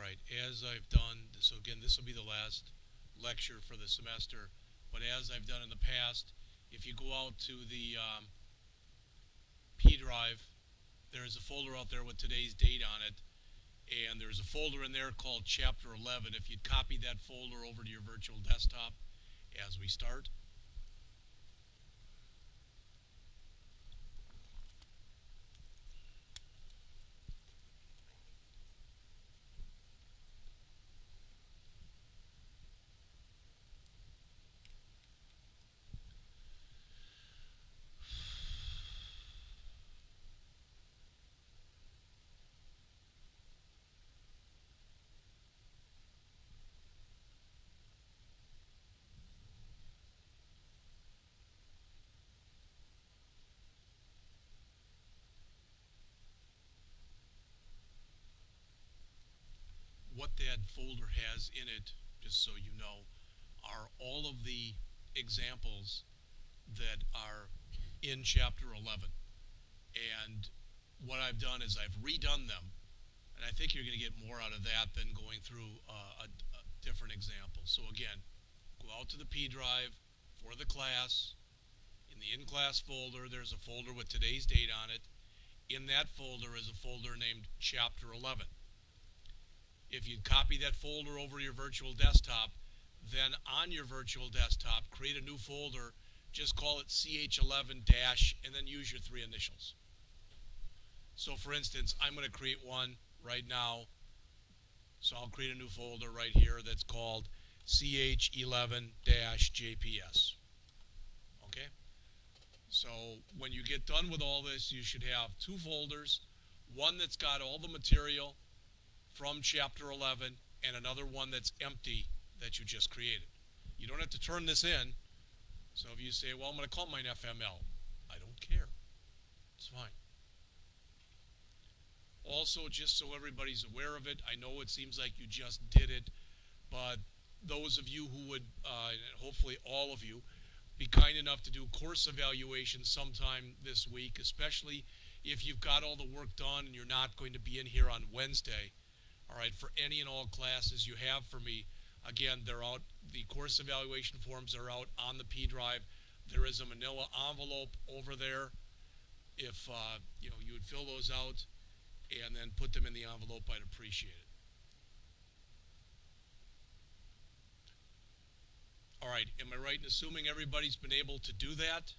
Alright, as I've done, so again, this will be the last lecture for the semester, but as I've done in the past, if you go out to the P drive, there's a folder out there with today's date on it, and there's a folder in there called Chapter 11. If you'd copy that folder over to your virtual desktop as we start. What that folder has in it, just so you know, are all of the examples that are in Chapter 11. And what I've done is I've redone them, and I think you're going to get more out of that than going through a different example. So again, go out to the P drive for the class. In the in-class folder, there's a folder with today's date on it. In that folder is a folder named Chapter 11. If you copy that folder over to your virtual desktop, then on your virtual desktop, create a new folder, just call it CH11 dash, and then use your 3 initials. So for instance, I'm going to create one right now. So I'll create a new folder right here that's called CH11-JPS. Okay? So when you get done with all this, you should have 2 folders, one that's got all the material from Chapter 11, and another one that's empty that you just created. You don't have to turn this in. So if you say, well, I'm going to call mine FML, I don't care. It's fine. Also, just so everybody's aware of it, I know it seems like you just did it, but those of you who would, hopefully all of you, be kind enough to do course evaluation sometime this week, especially if you've got all the work done and you're not going to be in here on Wednesday. All right, for any and all classes you have for me, again, they're out. The course evaluation forms are out on the P drive. There is a manila envelope over there. If you know, you would fill those out and then put them in the envelope, I'd appreciate it. All right, am I right in assuming everybody's been able to do that?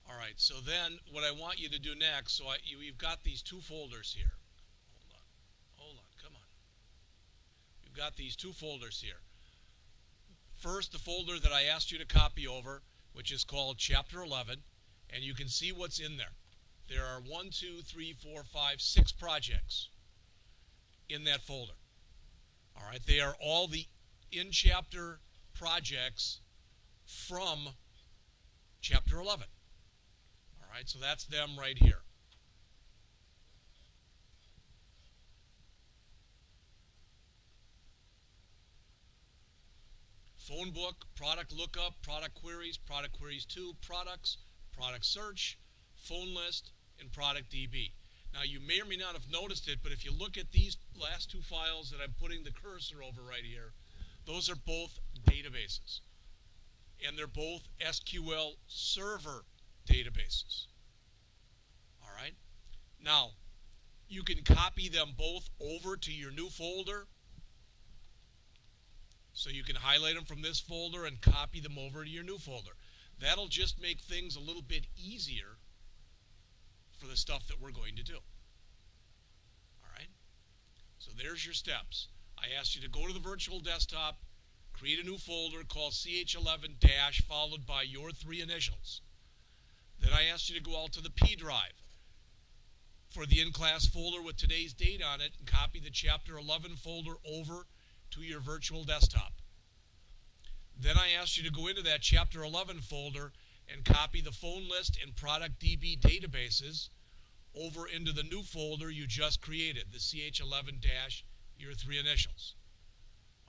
All right, so then what I want you to do next, so you've got these 2 folders here. Hold on, come on. We've got these 2 folders here. First, the folder that I asked you to copy over, which is called Chapter 11, and you can see what's in there. There are 1, 2, 3, 4, 5, 6 projects in that folder. All right, they are all the in-chapter projects from Chapter 11. All right, so that's them right here. Phone book, product lookup, product queries 2, products, product search, phone list, and product DB. Now you may or may not have noticed it, but if you look at these last 2 files that I'm putting the cursor over right here, those are both databases. And they're both SQL Server databases. All right? Now, you can copy them both over to your new folder. So you can highlight them from this folder and copy them over to your new folder. That'll just make things a little bit easier for the stuff that we're going to do. All right? So there's your steps. I asked you to go to the virtual desktop, create a new folder called CH11- followed by your 3 initials. Then I asked you to go out to the P drive for the in-class folder with today's date on it and copy the Chapter 11 folder over to your virtual desktop. Then I asked you to go into that Chapter 11 folder and copy the phone list and product DB databases over into the new folder you just created, the CH11- your 3 initials.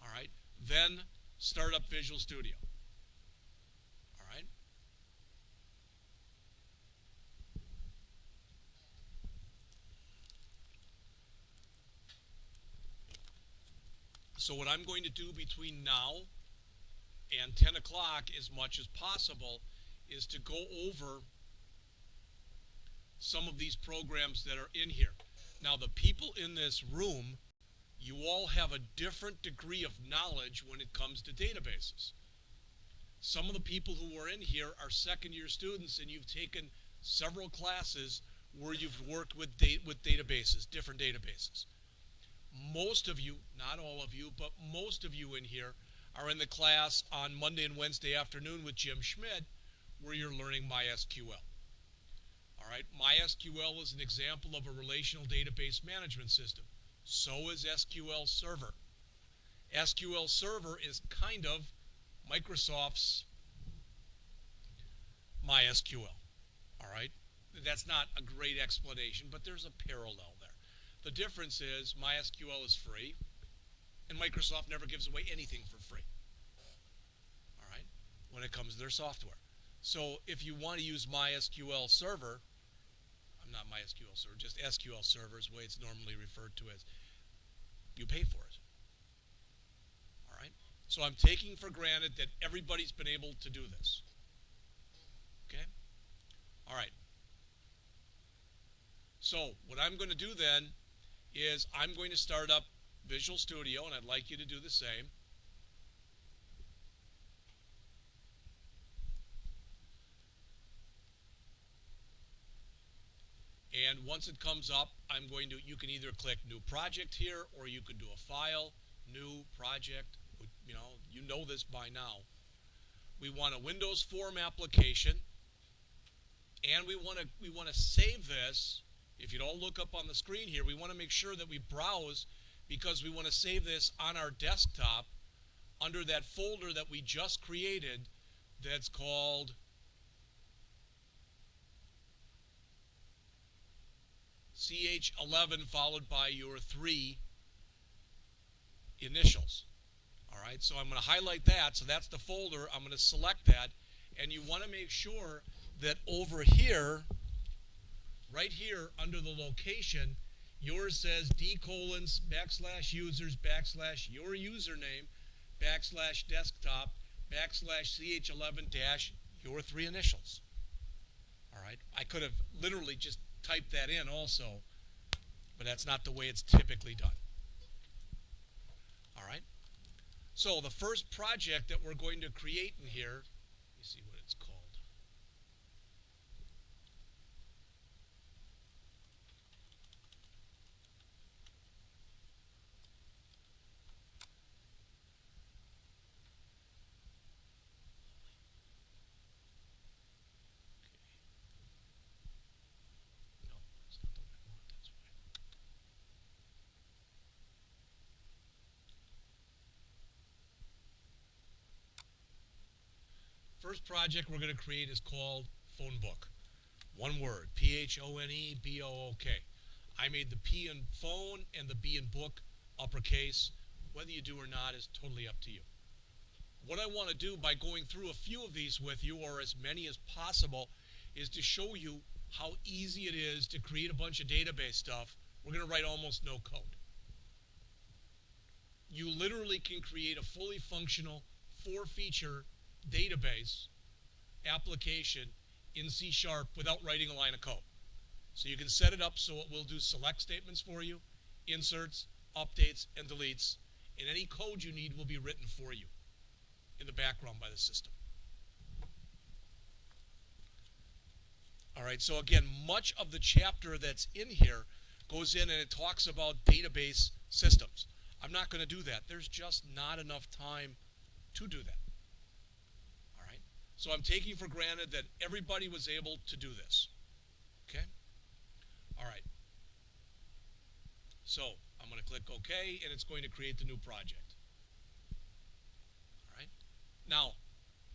All right. Then start up Visual Studio. All right. So what I'm going to do between now and 10 o'clock as much as possible is to go over some of these programs that are in here. Now, the people in this room, you all have a different degree of knowledge when it comes to databases. Some of the people who are in here are second-year students, and you've taken several classes where you've worked with databases, different databases. Most of you, not all of you, but most of you in here are in the class on Monday and Wednesday afternoon with Jim Schmidt, where you're learning MySQL. All right, MySQL is an example of a relational database management system. So is SQL Server. SQL Server is kind of Microsoft's MySQL. All right, that's not a great explanation, but there's a parallel there. The difference is MySQL is free, and Microsoft never gives away anything for free. All right, when it comes to their software. So if you want to use MySQL Server, not MySQL Server, just SQL Server is the way it's normally referred to as, you pay for it. All right? So I'm taking for granted that everybody's been able to do this. Okay? All right. So what I'm going to do then is I'm going to start up Visual Studio, and I'd like you to do the same. And once it comes up, you can either click New Project here, or you could do a File, New Project. You know this by now. We want a Windows Form application, and we want to save this. If you don't look up on the screen here, we want to make sure that we browse, because we want to save this on our desktop under that folder that we just created that's called CH11 followed by your 3 initials. All right, so I'm going to highlight that. So that's the folder. I'm going to select that. And you want to make sure that over here, right here under the location, yours says d:\users / your username / desktop / CH11 - your 3 initials. All right, I could have literally just type that in also, but that's not the way it's typically done. All right. So the first project that we're going to create in here, let me see what it's called. First project we're going to create is called Phone Book. One word, P-H-O-N-E-B-O-O-K. I made the P in phone and the B in book uppercase. Whether you do or not is totally up to you. What I want to do by going through a few of these with you, or as many as possible, is to show you how easy it is to create a bunch of database stuff. We're going to write almost no code. You literally can create a fully functional 4-feature database application in C# without writing a line of code. So you can set it up so it will do select statements for you, inserts, updates, and deletes, and any code you need will be written for you in the background by the system. All right, so again, much of the chapter that's in here goes in and it talks about database systems. I'm not going to do that. There's just not enough time to do that. So I'm taking for granted that everybody was able to do this. Okay? All right. So I'm going to click OK, and it's going to create the new project. All right? Now,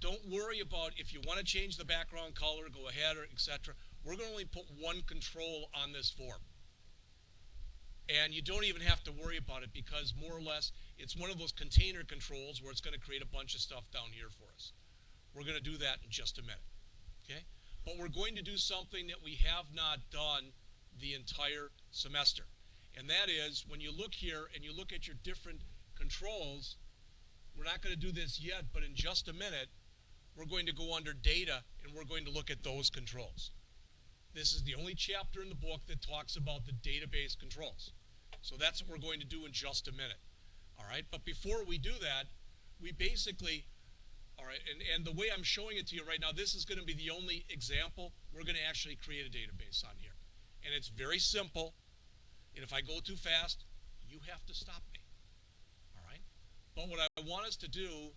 don't worry about if you want to change the background color, go ahead, or etc. We're going to only put one control on this form. And you don't even have to worry about it, because more or less it's one of those container controls where it's going to create a bunch of stuff down here for us. We're going to do that in just a minute, okay? But we're going to do something that we have not done the entire semester. And that is, when you look here and you look at your different controls, we're not going to do this yet, but in just a minute, we're going to go under data and we're going to look at those controls. This is the only chapter in the book that talks about the database controls. So that's what we're going to do in just a minute. All right, but before we do that, we basically, all right, and the way I'm showing it to you right now, this is going to be the only example. We're going to actually create a database on here. And it's very simple. And if I go too fast, you have to stop me. All right? But what I want us to do,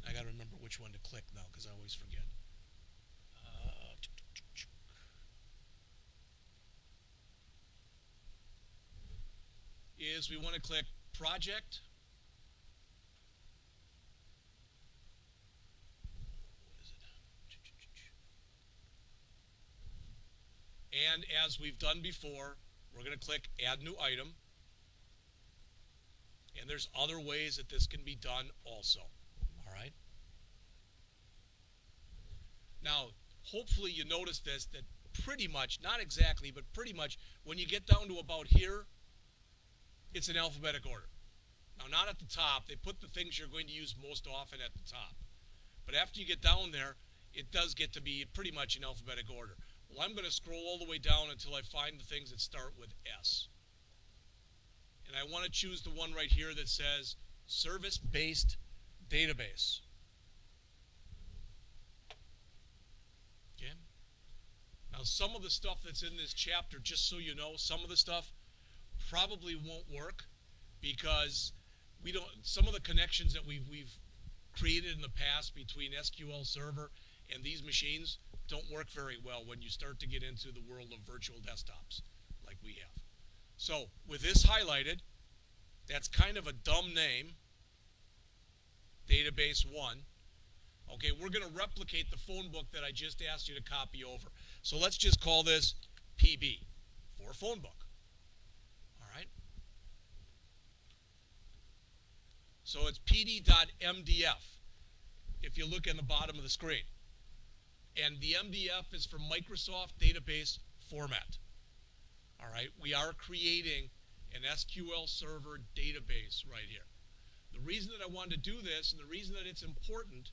I got to remember which one to click now because I always forget. Is we want to click Project. And as we've done before, we're going to click Add New Item. And there's other ways that this can be done also. All right? Now, hopefully you notice this, that pretty much, not exactly, but pretty much, when you get down to about here, it's in alphabetic order. Now, not at the top. They put the things you're going to use most often at the top. But after you get down there, it does get to be pretty much in alphabetic order. Well, I'm going to scroll all the way down until I find the things that start with S. And I want to choose the one right here that says Service-Based Database. Okay? Now, some of the stuff that's in this chapter, just so you know, some of the stuff probably won't work because we don't. Some of the connections that we've created in the past between SQL Server and these machines don't work very well when you start to get into the world of virtual desktops like we have. So with this highlighted, that's kind of a dumb name, Database 1. Okay, we're going to replicate the phone book that I just asked you to copy over. So let's just call this PB for phone book. All right. So it's pd.mdf if you look in the bottom of the screen. And the MDF is for Microsoft Database Format. All right, we are creating an SQL Server database right here. The reason that I wanted to do this and the reason that it's important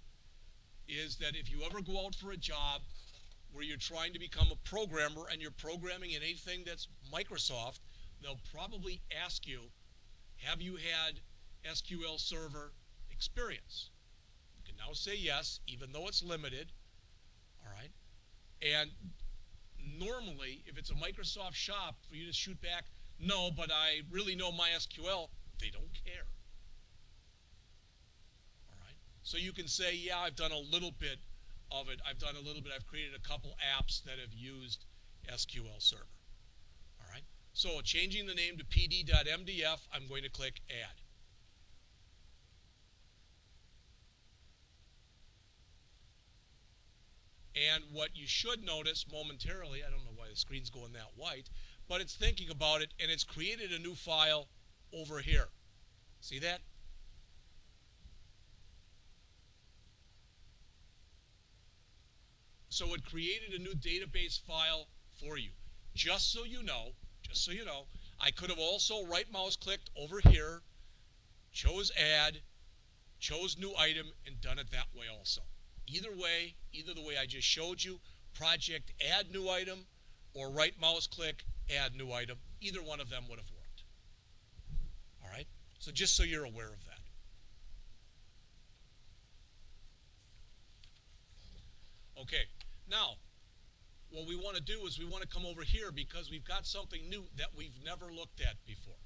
is that if you ever go out for a job where you're trying to become a programmer and you're programming in anything that's Microsoft, they'll probably ask you, have you had SQL Server experience? You can now say yes, even though it's limited. All right, and normally, if it's a Microsoft shop, for you to shoot back, no, but I really know MySQL, they don't care. All right, so you can say, yeah, I've done a little bit of it. I've created a couple apps that have used SQL Server. All right, so changing the name to pd.mdf, I'm going to click Add. And what you should notice momentarily, I don't know why the screen's going that white, but it's thinking about it, and it's created a new file over here. See that? So it created a new database file for you. Just so you know, I could have also right mouse clicked over here, chose Add, chose New Item, and done it that way also. Either way, either the way I just showed you, Project Add New Item or right mouse click Add New Item, either one of them would have worked. All right? So just so you're aware of that. Okay, now what we want to do is we want to come over here because we've got something new that we've never looked at before.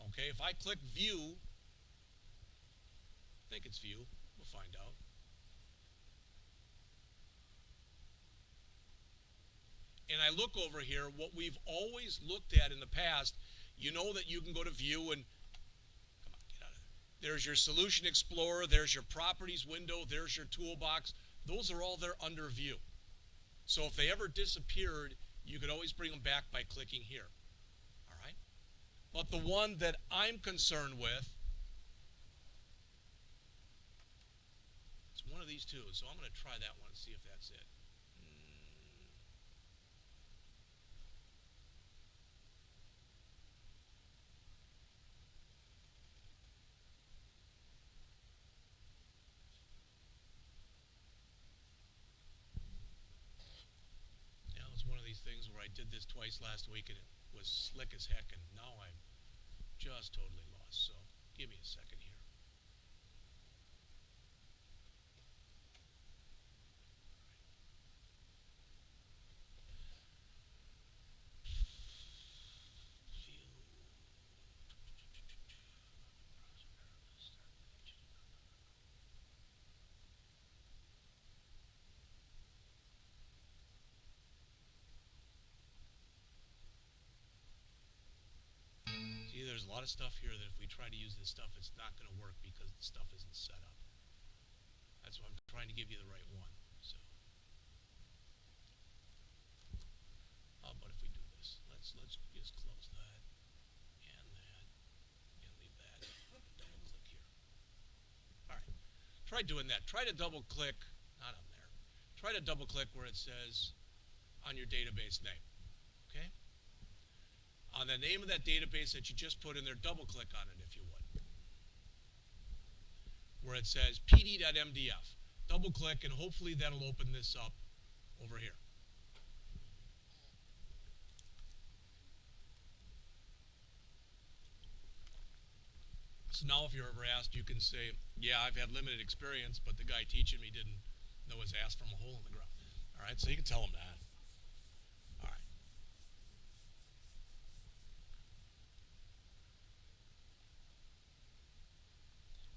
Okay, if I click View, I think it's View, we'll find out. And I look over here, what we've always looked at in the past, you know that you can go to View and, come on, get out of there. There's your Solution Explorer, there's your Properties window, there's your Toolbox. Those are all there under View. So if they ever disappeared, you could always bring them back by clicking here. All right? But the one that I'm concerned with, it's one of these two, so I'm going to try that one and see if that's it. I did this twice last week, and it was slick as heck, and now I'm just totally lost. So give me a second here. See, there's a lot of stuff here that if we try to use this stuff, it's not going to work because the stuff isn't set up. That's why I'm trying to give you the right one. So, how about if we do this? Let's just close that and leave that. Double click here. All right. Try doing that. Try to double click, not on there. Try to double click where it says on your database name. Okay? On the name of that database that you just put in there, double click on it if you would. Where it says pd.mdf. Double click and hopefully that'll open this up over here. So now if you're ever asked, you can say, yeah, I've had limited experience, but the guy teaching me didn't know his ass from a hole in the ground. All right, so you can tell him that. All right.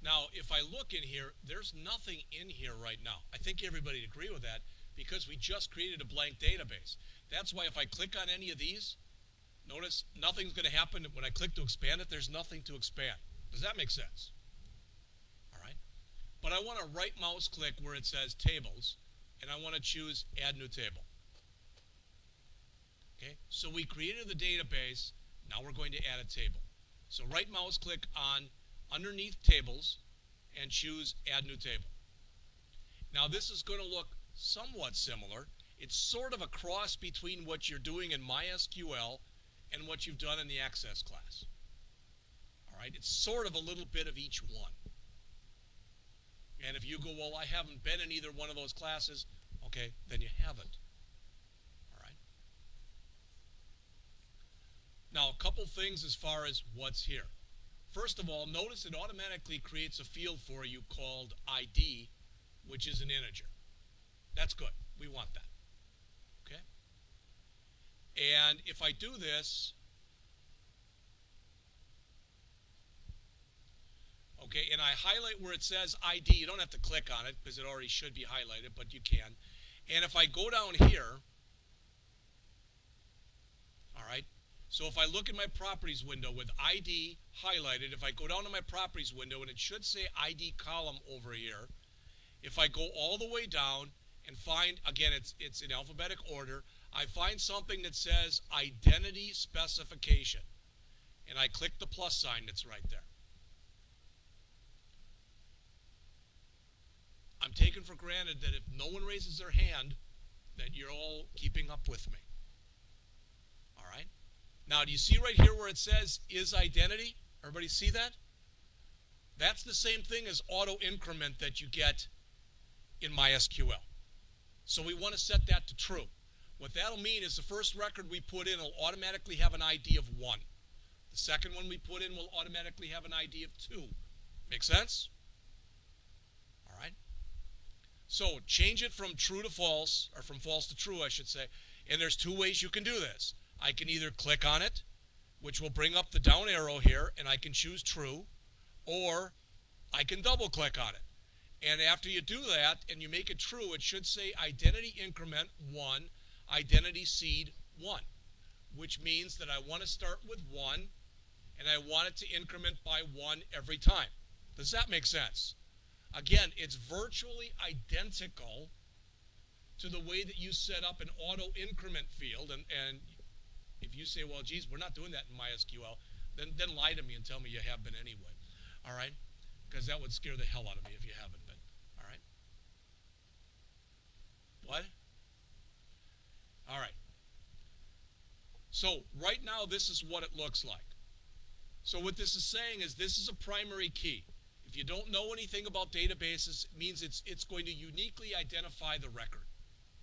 Now, if I look in here, there's nothing in here right now. I think everybody would agree with that because we just created a blank database. That's why if I click on any of these, notice nothing's going to happen. When I click to expand it, there's nothing to expand. Does that make sense? All right. But I want to right mouse click where it says tables, and I want to choose add new table. Okay, so we created the database. Now we're going to add a table. So right mouse click on underneath tables and choose add new table. Now this is going to look somewhat similar. It's sort of a cross between what you're doing in MySQL and what you've done in the Access class. All right, it's sort of a little bit of each one. And if you go, well, I haven't been in either one of those classes, okay, then you haven't. All right. Now, a couple things as far as what's here. First of all, notice it automatically creates a field for you called ID, which is an integer. That's good. We want that. Okay? And if I do this, okay, and I highlight where it says ID, you don't have to click on it because it already should be highlighted, but you can. And if I go down here, all right, so if I look in my properties window with ID highlighted, if I go down to my properties window and it should say ID column over here, if I go all the way down and find, again, it's in alphabetic order, I find something that says identity specification. And I click the plus sign that's right there. I'm taking for granted that if no one raises their hand, that you're all keeping up with me. All right? Now, do you see right here where it says is identity? Everybody see that? That's the same thing as auto increment that you get in MySQL. So we want to set that to true. What that'll mean is the first record we put in will automatically have an ID of 1. The second one we put in will automatically have an ID of 2. Make sense? All right? So change it from true to false, or from false to true, I should say. And there's two ways you can do this. I can either click on it, which will bring up the down arrow here, and I can choose true, or I can double click on it. And after you do that and you make it true, it should say identity increment 1, identity seed 1, which means that I want to start with 1 and I want it to increment by 1 every time. Does that make sense? Again, it's virtually identical to the way that you set up an auto increment field. And if you say, well, geez, we're not doing that in MySQL, then lie to me and tell me you have been anyway. All right? Because that would scare the hell out of me if you haven't been. All right? What? All right. So right now, this is what it looks like. So what this is saying is this is a primary key. If you don't know anything about databases, it means it's going to uniquely identify the record.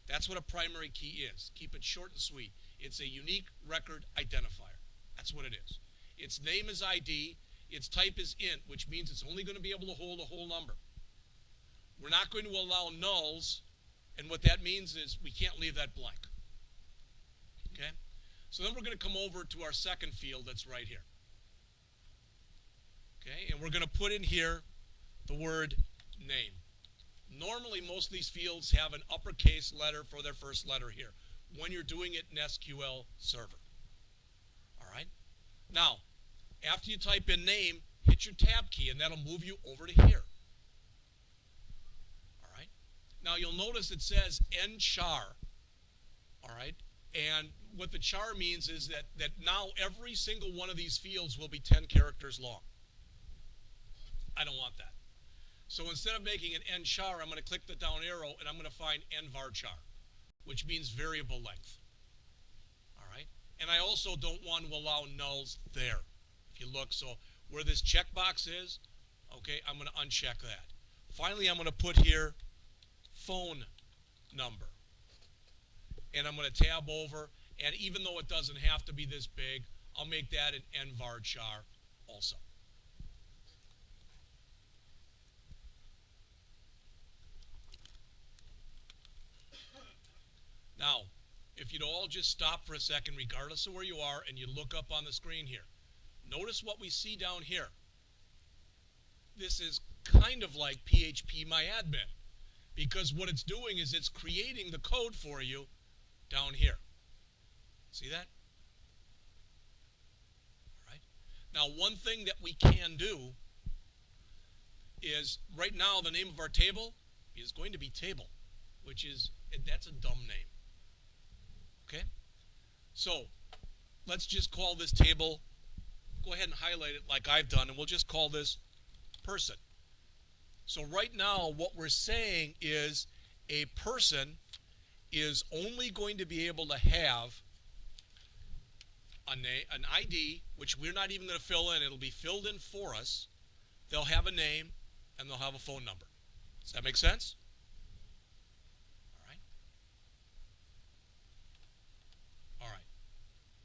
That's what a primary key is. Keep it short and sweet. It's a unique record identifier. That's what it is. Its name is ID. Its type is int, which means it's only going to be able to hold a whole number. We're not going to allow nulls, and what that means is we can't leave that blank. Okay? So then we're going to come over to our second field that's right here. Okay? And we're going to put in here the word name. Normally, most of these fields have an uppercase letter for their first letter here when you're doing it in SQL Server. All right? Now, after you type in name, hit your tab key, and that'll move you over to here. All right? Now, you'll notice it says nchar. All right? And what the char means is that now every single one of these fields will be 10 characters long. I don't want that. So instead of making an nchar, I'm going to click the down arrow, and I'm going to find nvarchar, which means variable length. All right? And I also don't want to allow nulls there. If you look, so where this checkbox is, okay, I'm going to uncheck that. Finally, I'm going to put here phone number. And I'm going to tab over, and even though it doesn't have to be this big, I'll make that an nvarchar also. Now, if you'd all just stop for a second, regardless of where you are, and you look up on the screen here, notice what we see down here. This is kind of like phpMyAdmin, because what it's doing is it's creating the code for you down here. See that? All right. Now, one thing that we can do is, right now, the name of our table is going to be table, which is, that's a dumb name. Okay? So, let's just call this table, go ahead and highlight it like I've done, and we'll just call this person. So right now, what we're saying is a person is only going to be able to have an ID, which we're not even going to fill in. It'll be filled in for us. They'll have a name, and they'll have a phone number. Does that make sense?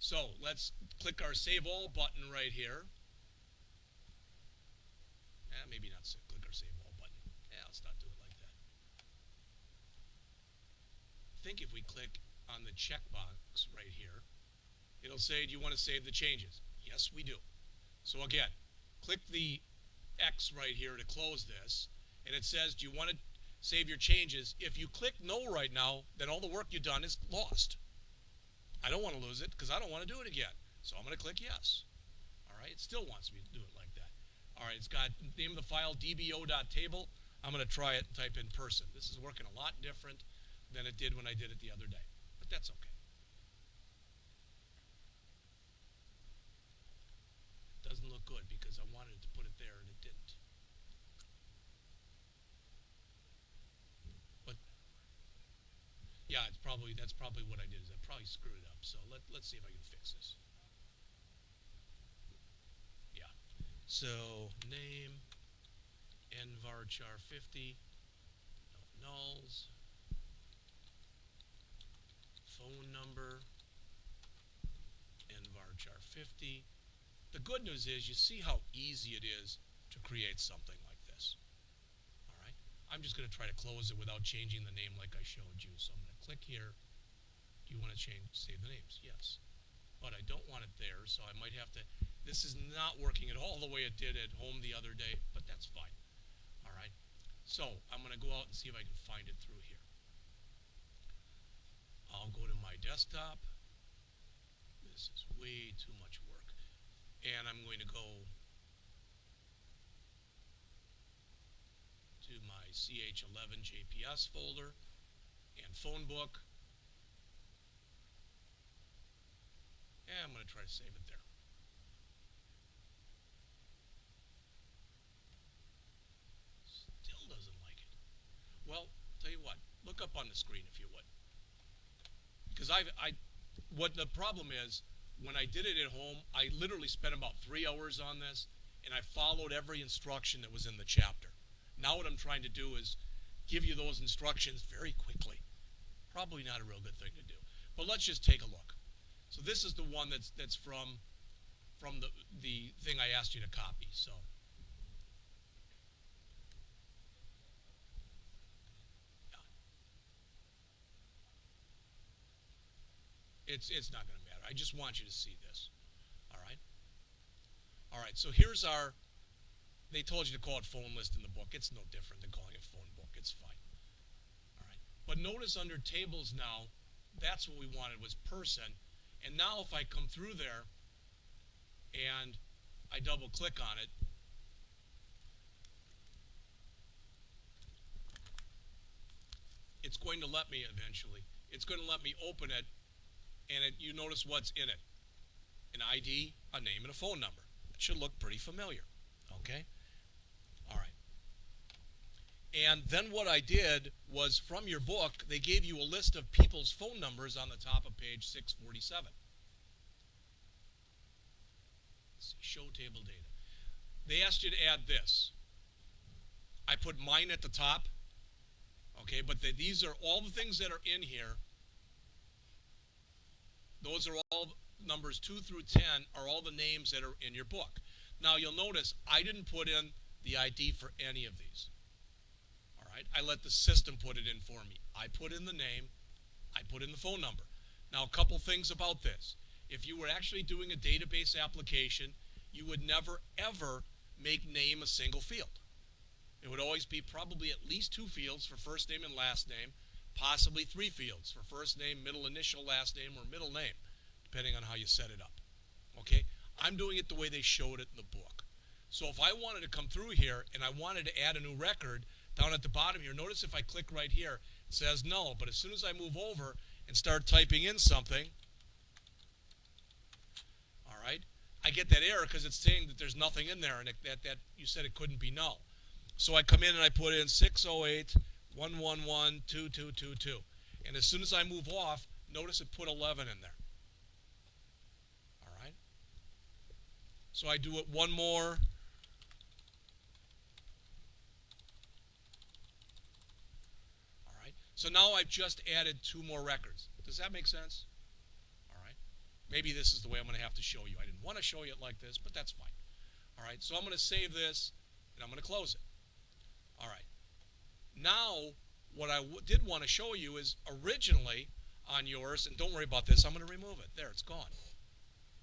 So let's click our Save All button right here. Maybe not click our Save All button. Let's not do it like that. I think if we click on the checkbox right here, it'll say, do you want to save the changes? Yes, we do. So again, click the X right here to close this, and it says, do you want to save your changes? If you click no right now, then all the work you've done is lost. I don't want to lose it because I don't want to do it again. So I'm going to click yes. All right, it still wants me to do it like that. All right, it's got name of the file dbo.table. I'm going to try it and type in person. This is working a lot different than it did when I did it the other day, but that's okay. It doesn't look good because I wanted to put it there and it didn't. But yeah, that's probably what I did. Is I probably screwed it up. So let's see if I can fix this. Yeah. So name nvarchar 50. No nulls. Phone number nvarchar 50. The good news is you see how easy it is to create something like this. All right. I'm just going to try to close it without changing the name like I showed you. So I'm going to click here. Do you want to save the names? Yes. But I don't want it there, so I might have to. This is not working at all the way it did at home the other day, but that's fine. All right. So I'm going to go out and see if I can find it through here. I'll go to my desktop. This is way too much work. And I'm going to go to my CH11 JPS folder and phone book. And I'm going to try to save it there. Still doesn't like it. Well, tell you what, look up on the screen if you would. Because what the problem is, when I did it at home, I literally spent about 3 hours on this, and I followed every instruction that was in the chapter. Now what I'm trying to do is give you those instructions very quickly. Probably not a real good thing to do. But let's just take a look. So this is the one that's from the thing I asked you to copy. So yeah, it's not going to matter. I just want you to see this. All right. All right. So here's our. They told you to call it phone list in the book. It's no different than calling it phone book. It's fine. All right. But notice under tables now, that's what we wanted was person. And now if I come through there and I double click on it, it's going to let me eventually. It's going to let me open it, and you notice what's in it. An ID, a name, and a phone number. It should look pretty familiar. Okay? All right. And then what I did was from your book, they gave you a list of people's phone numbers on the top of page 647. Let's see, show table data. They asked you to add this. I put mine at the top. Okay, but these are all the things that are in here. Those are all numbers 2 through 10 are all the names that are in your book. Now you'll notice I didn't put in the ID for any of these. All right, I let the system put it in for me. I put in the name, I put in the phone number. Now a couple things about this. If you were actually doing a database application, you would never ever make name a single field. It would always be probably at least 2 fields for first name and last name, possibly 3 fields for first name, middle initial, last name, or middle name, depending on how you set it up. Okay? I'm doing it the way they showed it in the book. So if I wanted to come through here and I wanted to add a new record, down at the bottom here, notice if I click right here, it says no. But as soon as I move over and start typing in something, all right, I get that error because it's saying that there's nothing in there and that you said it couldn't be null. So I come in and I put in 608.111.2222. And as soon as I move off, notice it put 11 in there. All right? So I do it one more. All right? So now I've just added 2 more records. Does that make sense? All right? Maybe this is the way I'm going to have to show you. I didn't want to show you it like this, but that's fine. All right? So I'm going to save this, and I'm going to close it. All right. Now, what I did want to show you is originally on yours, and don't worry about this, I'm going to remove it. There, it's gone.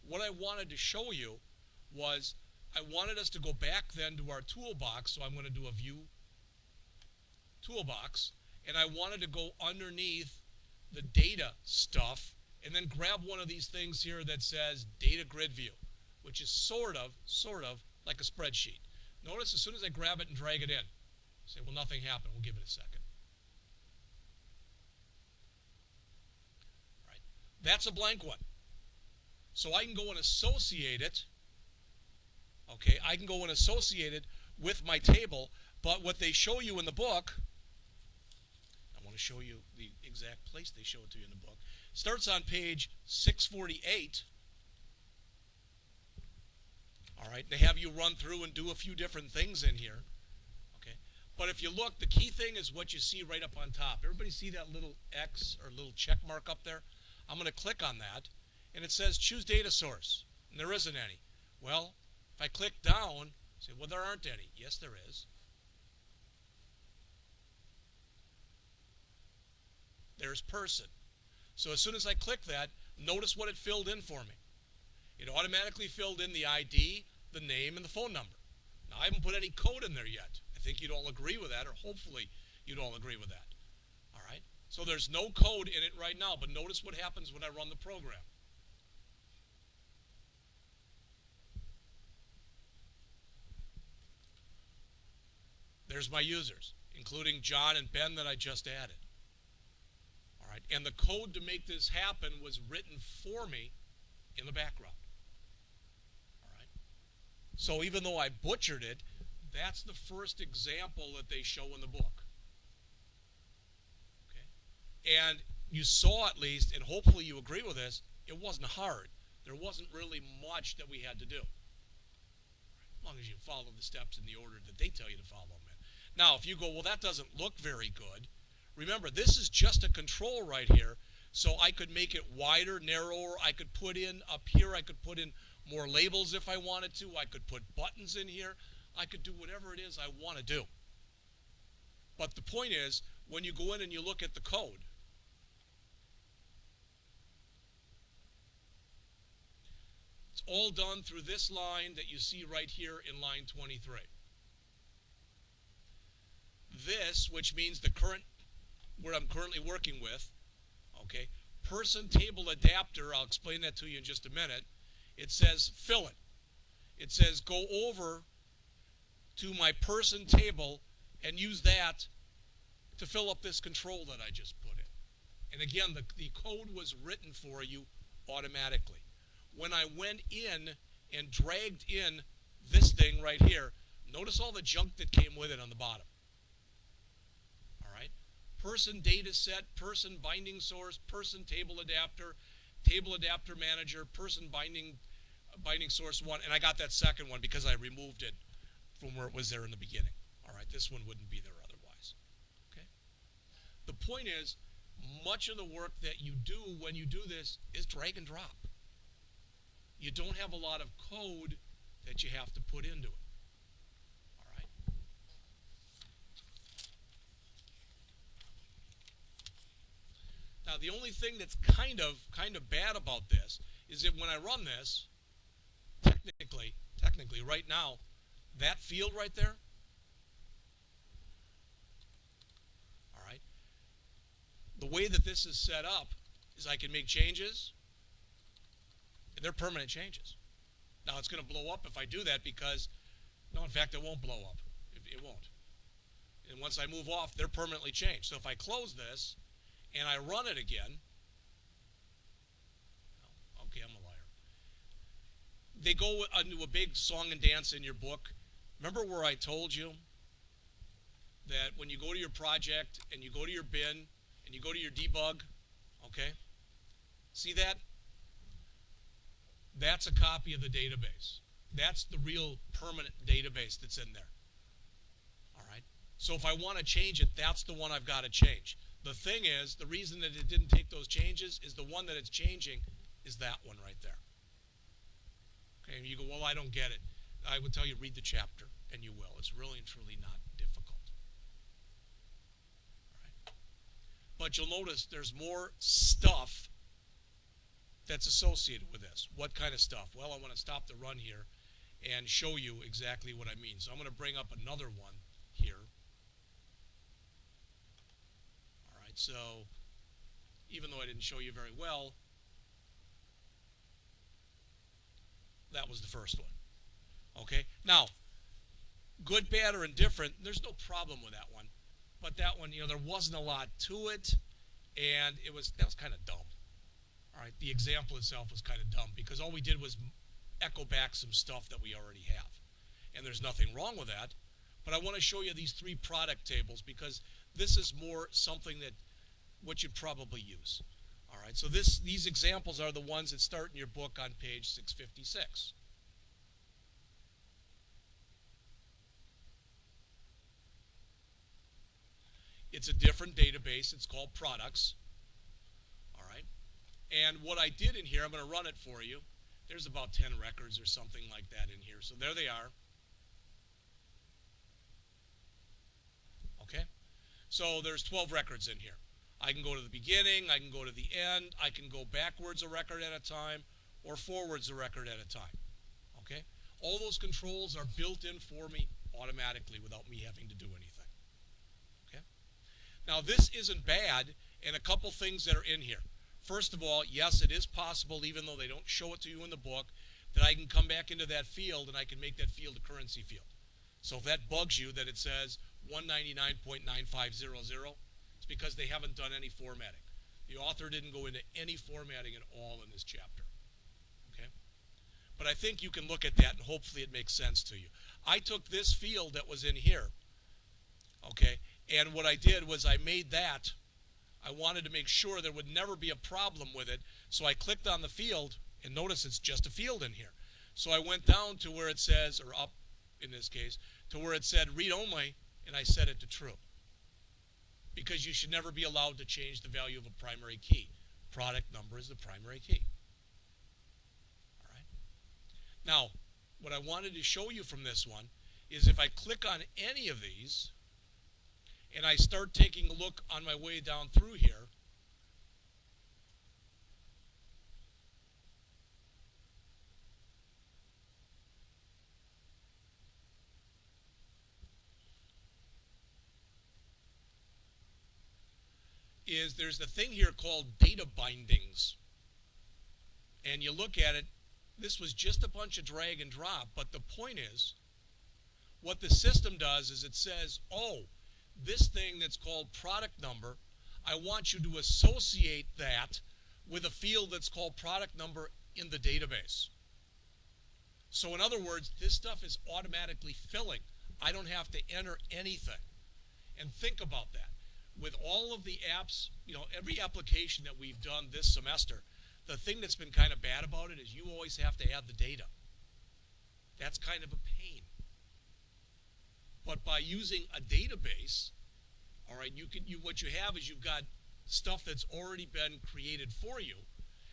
What I wanted to show you was I wanted us to go back then to our toolbox, so I'm going to do a view toolbox, and I wanted to go underneath the data stuff and then grab one of these things here that says Datagridview, which is sort of like a spreadsheet. Notice as soon as I grab it and drag it in, say, well, nothing happened. We'll give it a second. All right. That's a blank one. So I can go and associate it. Okay, I can go and associate it with my table, but what they show you in the book, I want to show you the exact place they show it to you in the book, starts on page 648. All right, they have you run through and do a few different things in here. But if you look, the key thing is what you see right up on top. Everybody see that little X or little check mark up there? I'm going to click on that, and it says choose data source, and there isn't any. Well, if I click down, say, well, there aren't any. Yes, there is. There's person. So as soon as I click that, notice what it filled in for me. It automatically filled in the ID, the name, and the phone number. Now, I haven't put any code in there yet. I think you'd all agree with that, or hopefully you'd all agree with that. All right? So there's no code in it right now, but notice what happens when I run the program. There's my users, including John and Ben that I just added. All right? And the code to make this happen was written for me in the background. All right? So even though I butchered it, that's the first example that they show in the book. Okay? And you saw at least, and hopefully you agree with this, it wasn't hard. There wasn't really much that we had to do. As long as you follow the steps in the order that they tell you to follow them in. Now, if you go, well, that doesn't look very good, remember, this is just a control right here So I could make it wider, narrower. I could put in up here, I could put in more labels if I wanted to. I could put buttons in here. I could do whatever it is I want to do. But the point is, when you go in and you look at the code, it's all done through this line that you see right here in line 23. This, which means the current, what I'm currently working with, okay, person table adapter, I'll explain that to you in just a minute. It says fill it. It says go over to my person table and use that to fill up this control that I just put in. And again, the code was written for you automatically. When I went in and dragged in this thing right here, notice all the junk that came with it on the bottom. All right? Person data set, person binding source, person table adapter manager, person binding source 1, and I got that second one because I removed it from where it was there in the beginning. All right, this one wouldn't be there otherwise. Okay. The point is, much of the work that you do when you do this is drag and drop. You don't have a lot of code that you have to put into it. All right. Now the only thing that's kind of bad about this is that when I run this, technically right now, that field right there, all right, the way that this is set up is I can make changes, and they're permanent changes. Now it's going to blow up if I do that because, no, in fact, it won't blow up. It won't. And once I move off, they're permanently changed. So if I close this and I run it again, okay, I'm a liar. They go into a big song and dance in your book. Remember where I told you that when you go to your project and you go to your bin and you go to your debug, okay? See that? That's a copy of the database. That's the real permanent database that's in there. All right? So if I want to change it, that's the one I've got to change. The thing is, the reason that it didn't take those changes is the one that it's changing is that one right there. Okay, and you go, well, I don't get it. I would tell you, read the chapter, and you will. It's really and truly not difficult. All right. But you'll notice there's more stuff that's associated with this. What kind of stuff? Well, I want to stop the run here and show you exactly what I mean. So I'm going to bring up another one here. All right, so even though I didn't show you very well, that was the first one. Okay, now, good, bad, or indifferent, there's no problem with that one. But that one, there wasn't a lot to it, and that was kind of dumb. All right, the example itself was kind of dumb because all we did was echo back some stuff that we already have. And there's nothing wrong with that, but I want to show you these 3 product tables because this is more something that what you'd probably use. All right, so these examples are the ones that start in your book on page 656. It's a different database. It's called products. All right. And what I did in here, I'm going to run it for you. There's about 10 records or something like that in here. So there they are. Okay. So there's 12 records in here. I can go to the beginning. I can go to the end. I can go backwards a record at a time or forwards a record at a time. Okay. All those controls are built in for me automatically without me having to do anything. Now, this isn't bad, and a couple things that are in here. First of all, yes, it is possible, even though they don't show it to you in the book, that I can come back into that field and I can make that field a currency field. So if that bugs you that it says 199.9500, it's because they haven't done any formatting. The author didn't go into any formatting at all in this chapter. Okay? But I think you can look at that and hopefully it makes sense to you. I took this field that was in here, okay, and what I did was I made that. I wanted to make sure there would never be a problem with it. So I clicked on the field, and notice it's just a field in here. So I went down to where it says, or up in this case, to where it said read only, and I set it to true. Because you should never be allowed to change the value of a primary key. Product number is the primary key. All right. Now, what I wanted to show you from this one is if I click on any of these and I start taking a look on my way down through here, is there's the thing here called data bindings. And you look at it, this was just a bunch of drag and drop, but the point is, what the system does is it says, oh, this thing that's called product number, I want you to associate that with a field that's called product number in the database. So in other words, this stuff is automatically filling. I don't have to enter anything. And think about that. With all of the apps, every application that we've done this semester, the thing that's been kind of bad about it is you always have to add the data. That's kind of a pain. But by using a database, all right, what you have is you've got stuff that's already been created for you.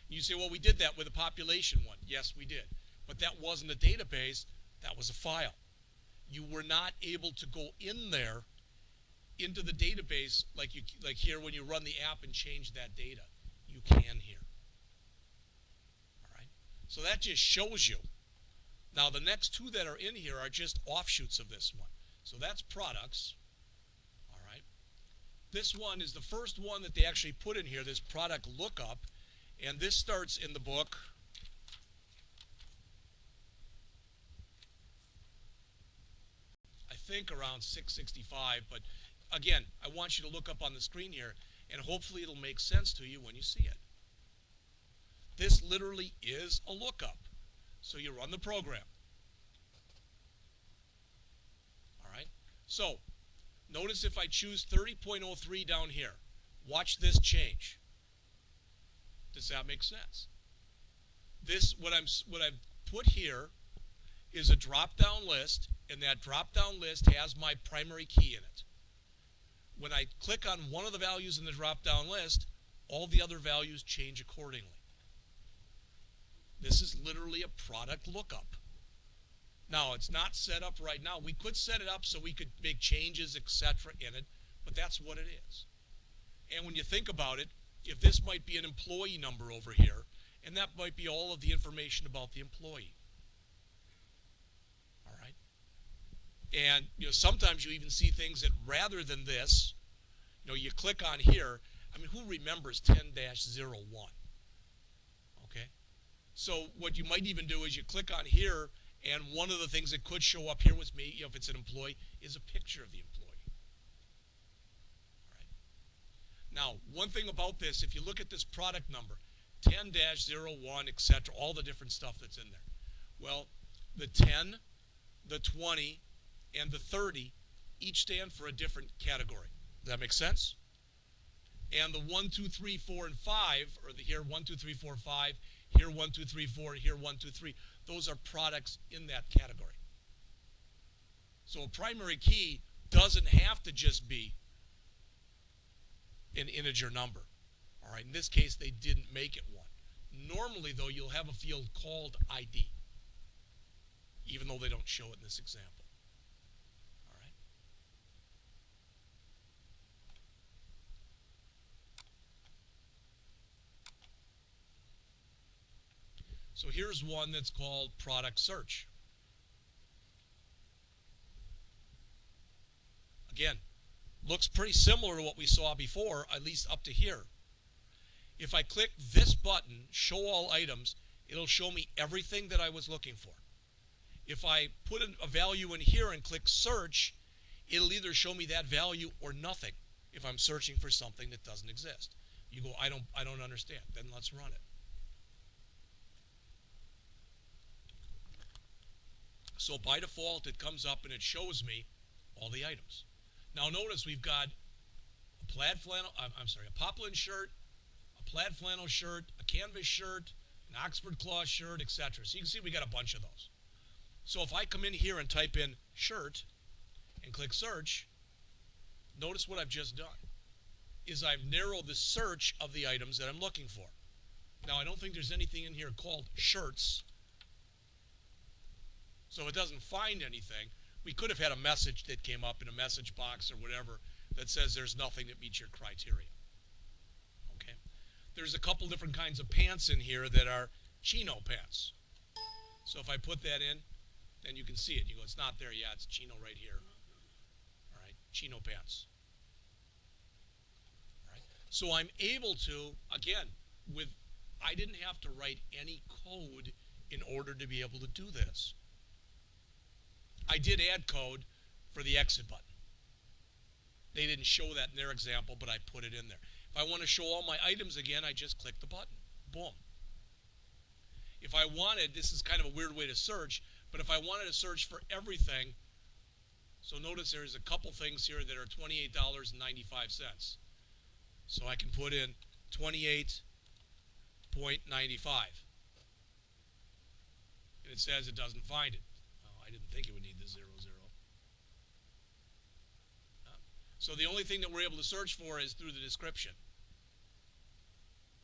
And you say, well, we did that with a population one. Yes, we did. But that wasn't a database. That was a file. You were not able to go in there into the database like here when you run the app and change that data. You can here. All right. So that just shows you. Now the next two that are in here are just offshoots of this one. So that's products. All right. This one is the first one that they actually put in here, this product lookup, and this starts in the book. I think around 665, but again, I want you to look up on the screen here, and hopefully it'll make sense to you when you see it. This literally is a lookup. So you run the program. All right. So notice if I choose 30.03 down here, watch this change. Does that make sense? What I've put here is a drop-down list, and that drop-down list has my primary key in it. When I click on one of the values in the drop-down list, all the other values change accordingly. This is literally a product lookup. Now, it's not set up right now. We could set it up so we could make changes, etc. in it, but that's what it is. And when you think about it, if this might be an employee number over here, and that might be all of the information about the employee. All right? And sometimes you even see things that rather than this, you click on here. I mean, who remembers 10-01? Okay? So what you might even do is you click on here, and one of the things that could show up here with me, if it's an employee, is a picture of the employee. All right? Now, one thing about this, if you look at this product number, 10-01, etc., all the different stuff that's in there. Well, the 10, the 20, and the 30 each stand for a different category. Does that make sense? And the 1, 2, 3, 4, and 5, or here 1, 2, 3, 4, 5, here 1, 2, 3, 4, here 1, 2, 3, those are products in that category. So a primary key doesn't have to just be an integer number. All right, in this case, they didn't make it one. Normally, though, you'll have a field called ID, even though they don't show it in this example. All right. So here's one that's called product search. Again, looks pretty similar to what we saw before, at least up to here. If I click this button, show all items, it'll show me everything that I was looking for. If I put a value in here and click search, it'll either show me that value or nothing if I'm searching for something that doesn't exist. You go, I don't understand. Then let's run it. So by default, it comes up and it shows me all the items. Now notice we've got a plaid flannel, a poplin shirt, a plaid flannel shirt, a canvas shirt, an Oxford cloth shirt, etc. So you can see we got a bunch of those. So if I come in here and type in shirt and click search, notice what I've just done. is I've narrowed the search of the items that I'm looking for. Now, I don't think there's anything in here called shirts, so it doesn't find anything. We could have had a message that came up in a message box or whatever that says there's nothing that meets your criteria. Okay? There's a couple different kinds of pants in here that are Chino Pants. So if I put that in, then you can see it. You go, it's not there. Yeah, it's Chino right here. All right, Chino Pants. All right. So I'm able to, again, I didn't have to write any code in order to be able to do this. I did add code for the exit button. They didn't show that in their example, but I put it in there. If I want to show all my items again, I just click the button. Boom. If I wanted, this is kind of a weird way to search, but if I wanted to search for everything, so notice there's a couple things here that are $28.95. So I can put in 28.95. And it says it doesn't find it. Oh, I didn't think it would need the 00. So the only thing that we're able to search for is through the description.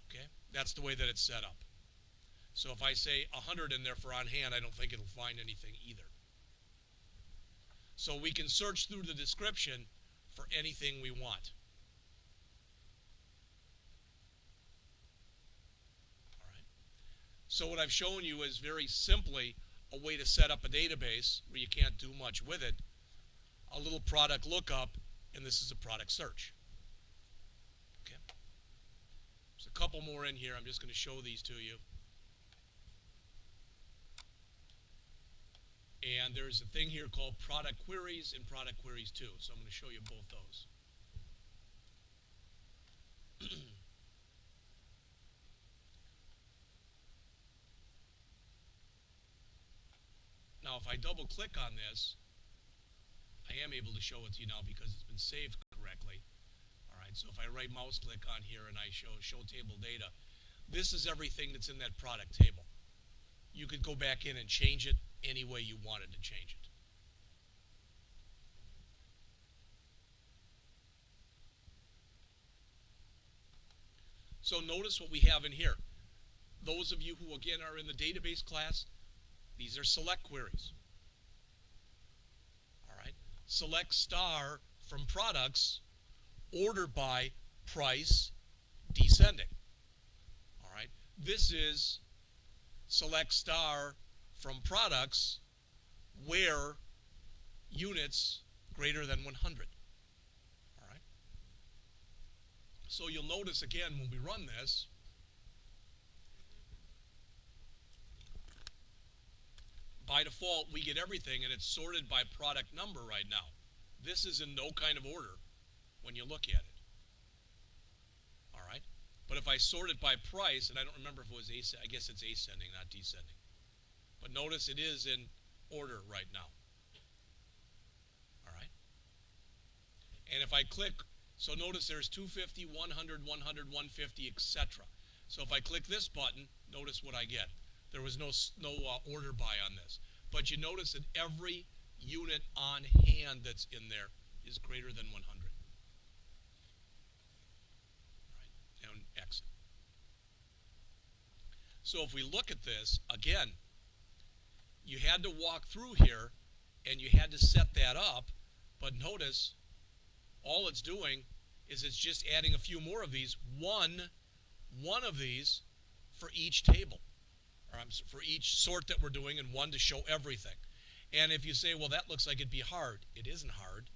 Okay? That's the way that it's set up. So if I say 100 in there for on hand, I don't think it'll find anything either. So we can search through the description for anything we want. All right. So what I've shown you is very simply a way to set up a database where you can't do much with it, a little product lookup, and this is a product search. Okay. There's a couple more in here. I'm just going to show these to you. And there's a thing here called product queries and product queries 2. So I'm going to show you both those. Now, if I double click on this, I am able to show it to you now because it's been saved correctly. All right, so if I right mouse click on here and I show table data, this is everything that's in that product table. You could go back in and change it any way you wanted to change it. So notice what we have in here. Those of you who, again, are in the database class, these are select queries. All right. Select star from products, order by, price, descending. All right. This is select star from products where units greater than 100. All right. So you'll notice again when we run this, by default we get everything and it's sorted by product number right now. This is in no kind of order when you look at it. All right. But if I sort it by price, and I don't remember if it was I guess it's ascending, not descending. But notice it is in order right now. All right. And if I click, so notice there's 250, 100, 100, 150, etc. So if I click this button, notice what I get. There was no order by on this. But you notice that every unit on hand that's in there is greater than 100. All right. And exit. So if we look at this, again, you had to walk through here and you had to set that up, but notice all it's doing is it's just adding a few more of these, one of these for each table, or for each sort that we're doing, and one to show everything. And if you say, well, that looks like it'd be hard, it isn't hard.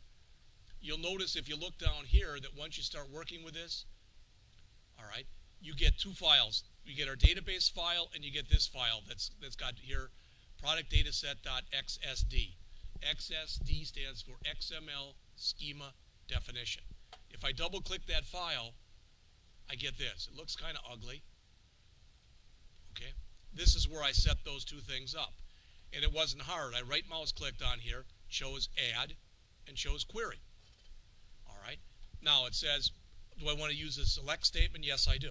You'll notice if you look down here that once you start working with this, all right, you get two files. You get our database file and you get this file that's got here product dataset.xsd. XSD stands for XML schema definition. If I double click that file, I get this. It looks kind of ugly. Okay? This is where I set those two things up. And it wasn't hard. I right mouse clicked on here, chose add, and chose query. All right? Now it says, do I want to use a select statement? Yes, I do.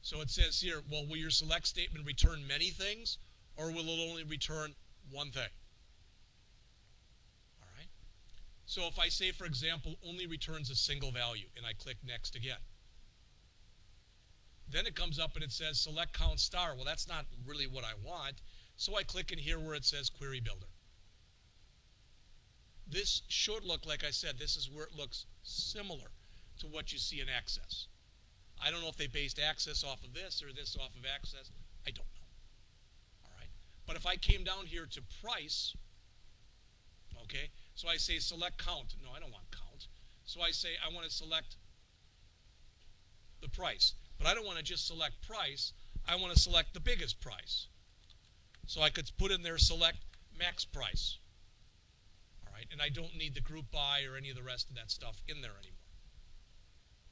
So it says here, well, will your select statement return many things, or will it only return one thing? All right. So if I say, for example, only returns a single value, and I click next again, then it comes up and it says select count star. Well, that's not really what I want, so I click in here where it says query builder. This should look, like I said, this is where it looks similar to what you see in Access. I don't know if they based Access off of this or this off of Access. I don't know. All right. But if I came down here to price, okay, so I say select count. No, I don't want count. So I say I want to select the price. But I don't want to just select price. I want to select the biggest price. So I could put in there select max price. All right, and I don't need the group by or any of the rest of that stuff in there anymore.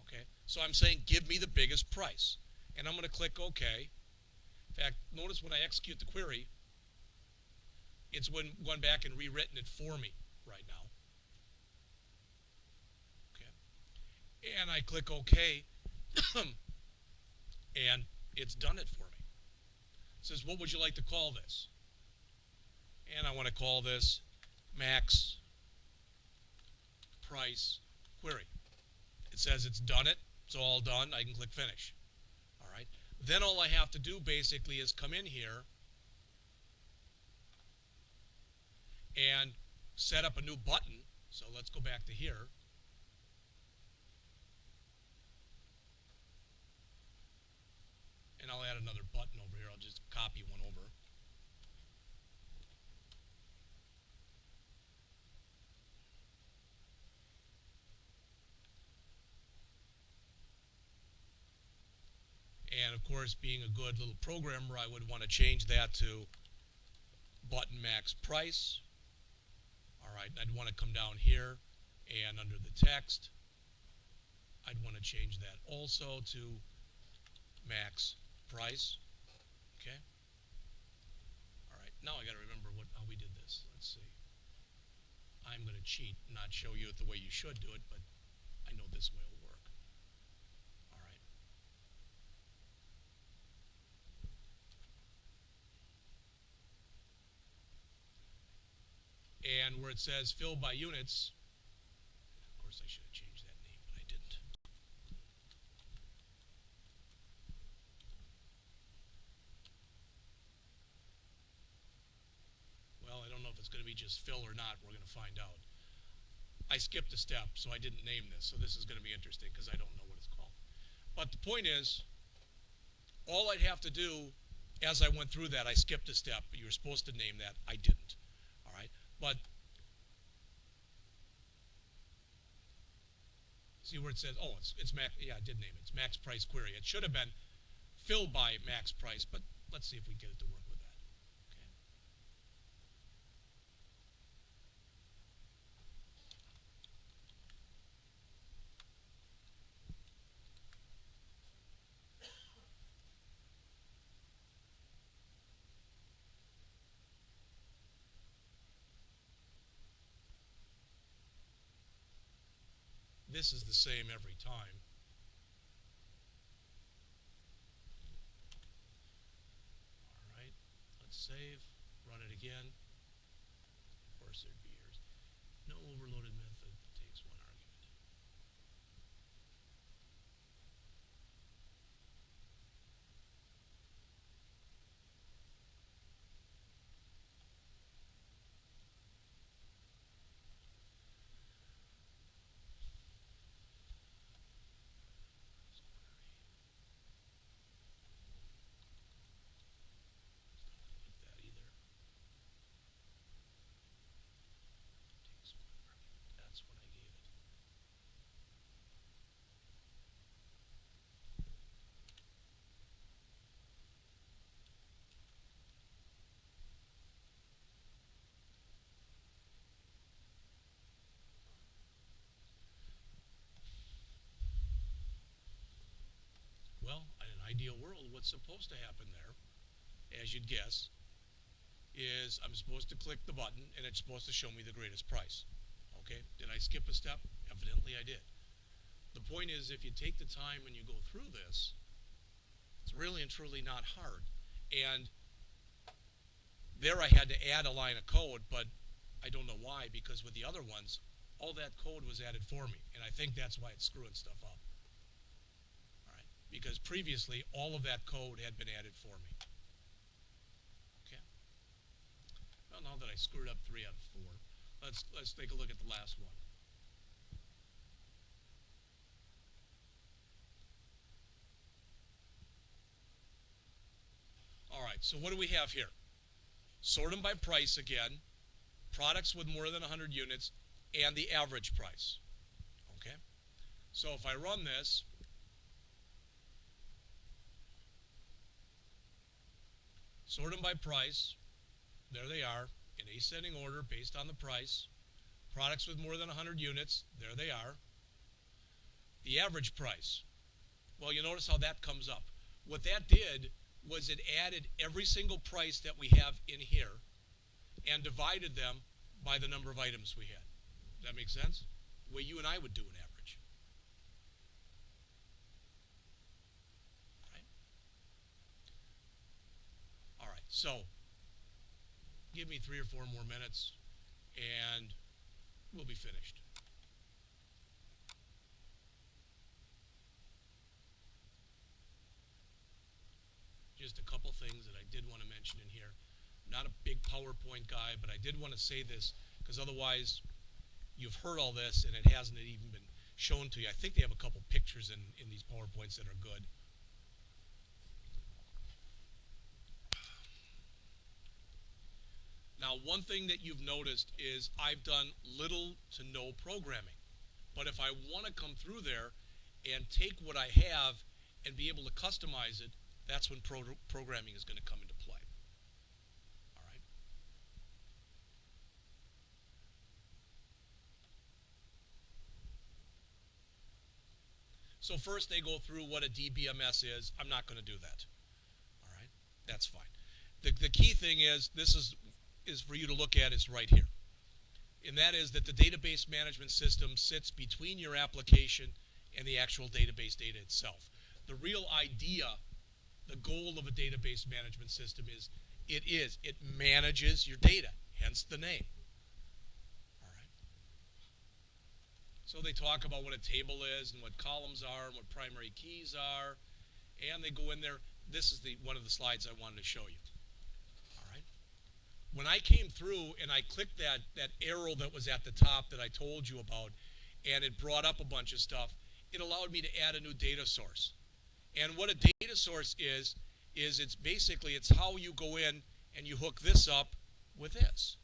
Okay, so I'm saying give me the biggest price. And I'm going to click OK. In fact, notice when I execute the query, it's gone back and rewritten it for me right now. Okay, and I click OK. And it's done it for me. It says, what would you like to call this? And I want to call this max price query. It says it's done it. It's all done. I can click finish. All right. Then all I have to do basically is come in here and set up a new button. So let's go back to here. And I'll add another button over here. I'll just copy one over. And of course, being a good little programmer, I would want to change that to button max price. All right, I'd want to come down here and under the text, I'd want to change that also to max price. Okay. All right. Now I got to remember how we did this. Let's see. I'm going to cheat, not show you it the way you should do it, but I know this way will work. All right. And where it says fill by units, of course I should have changed that name, but I didn't. Well, I don't know if it's going to be just fill or not. We're going to find out. I skipped a step, so I didn't name this. So this is going to be interesting because I don't know what it's called. But the point is, all I'd have to do, as I went through that, I skipped a step. You were supposed to name that. I didn't. All right. But see where it says, oh, it's max. Yeah, I did name it. It's max price query. It should have been fill by max price, but let's see if we get it to work with that. Okay. This is the same every time. All right, let's save, run it again. Of course, there'd be errors. No overloaded method takes one argument. Well, in an ideal world, what's supposed to happen there, as you'd guess, is I'm supposed to click the button and it's supposed to show me the greatest price. Okay, did I skip a step? Evidently I did. The point is, if you take the time and you go through this, it's really and truly not hard. And there I had to add a line of code, but I don't know why, because with the other ones, all that code was added for me, and I think that's why it's screwing stuff up. All right, because previously all of that code had been added for me. Okay. Well, now that I screwed up 3 out of 4, let's take a look at the last one. All right, so what do we have here? Sort them by price again, products with more than 100 units, and the average price. Okay? So if I run this, sort them by price, there they are, in ascending order based on the price. Products with more than 100 units, there they are. The average price. Well, you notice how that comes up. What that did was it added every single price that we have in here and divided them by the number of items we had. Does that make sense? The way you and I would do an average. All right, so give me 3 or 4 more minutes and we'll be finished. Just a couple things that I did want to mention in here. Not a big PowerPoint guy, but I did want to say this because otherwise you've heard all this and it hasn't even been shown to you. I think they have a couple pictures in these PowerPoints that are good. Now, one thing that you've noticed is I've done little to no programming. But if I want to come through there and take what I have and be able to customize it, that's when programming is going to come into play. All right. So first they go through what a Dbms is. I'm not going to do that. All right. That's fine. The key thing is this is for you to look at is right here. And that is that the database management system sits between your application and the actual database data itself. The real idea, the goal of a database management system is it manages your data, hence the name. All right. So they talk about what a table is and what columns are and what primary keys are, and they go in there. This is one of the slides I wanted to show you. All right. When I came through and I clicked that arrow that was at the top that I told you about, and it brought up a bunch of stuff, it allowed me to add a new data source. And what a data source is it's how you go in and you hook this up with this.